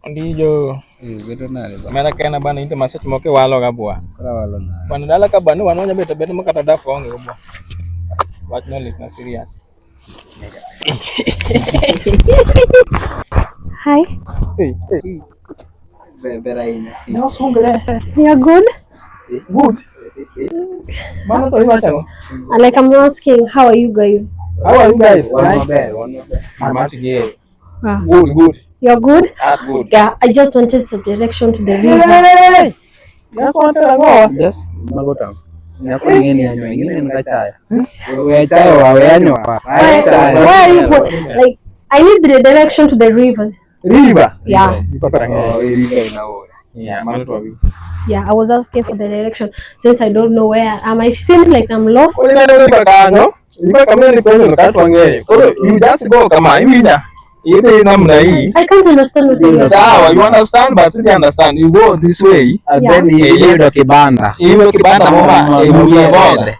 Ndiyo. Gitu nari ba. Mana kena bana inte maset moke walo ga bua. Kala walo na. Bana dala ka bana wanonya beta beta makata dafu onge bua. But no like na serious. Hi. Hey. Beraina. No songre. You're good? Good. Mana to iwacha. Like I'm asking, how are you guys? How are you guys? One more bed. I'm out here. Good. You're good? That's good. Yeah, I just wanted some direction to the river. Hey! Just wanted to go. Just magota. Nyako ngeni yanyo ngeni ngachaya. Wewe chaya wa yanyo. Where are you going? Like, I need the direction to the river. River? Yeah. Yeah, Malutu. Yeah, I was asking for the direction since I don't know where I am. It seems like I'm lost. You just go kama imida. Ile namna hii. I can't understand what you're saying. Sawa, you understand but you understand. You go this way. Then hiyo ndo kibanda. Hiyo kibanda mama,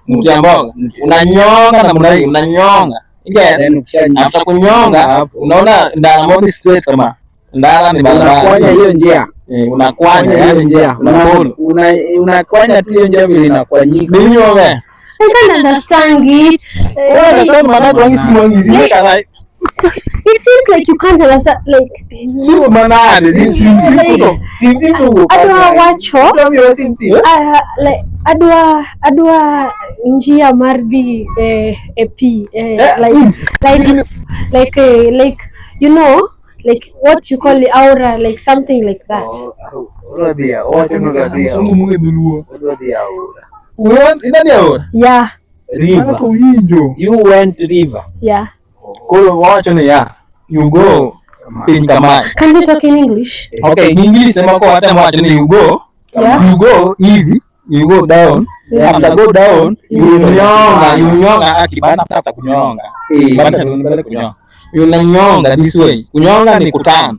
mti ya mboga. Unanyonga namna hii, unanyonga. Again, after kunyonga, unaona ndana modi straight kama. Ndala ni barabara. Unakwanya hiyo njia. Unakwanya hiyo njia. Unakwanya tu hiyo njia vile inakwanyika. Nini wewe? I can't understand it. It seems like you can't understand, like adwa njia mardi epi like you know, like what you call the aura, like something like that. Yeah. River. You went to river. Yeah. You go in Kamai. Can you talk in English? Okay, in English sema kwa hata mwacho ni you go. Yeah. You go hivi, you go down. Yeah. After go down, you nyonga akibana after kunyonga. Bana tunapenda kunyonga. You nyonga this way. Kunyonga ni kuturn.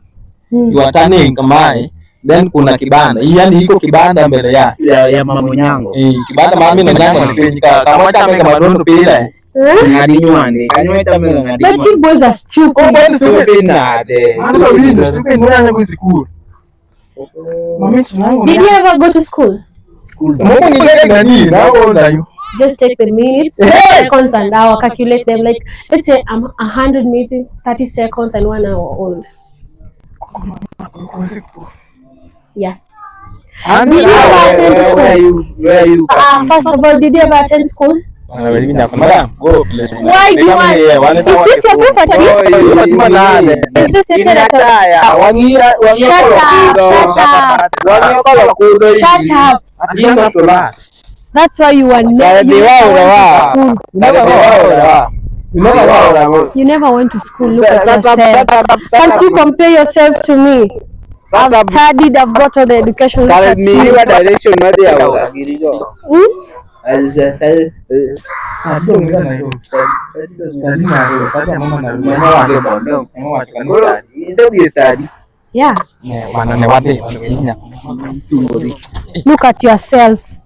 You are turning Kamai. Then kuna kibanda. Yaani iko kibanda mbele ya mama nyango. Kibanda mama na nyango ni kama chama kama dondo pile. Ngadi nywande. Kanywe tame ngadi. But you boys are stupid. Stupid na de. Stupid mwana kwa school. Did you ever go to school? Mungu ni gani? How old are you? Just take the minutes, seconds and hour, calculate them. Like, let's say I'm 100 minutes, 30 seconds and 1 hour old. Yeah. Did you ever attend school? Where are you? First of all, did you ever attend school? Madam, go. Why do you want? Is this your property? Is this your territory? Shut up. That's why you were you never went to school. Look at yourself. Can't you compare yourself to me? I've studied, I've got all the education. Look at you. Yeah. Look at yourselves.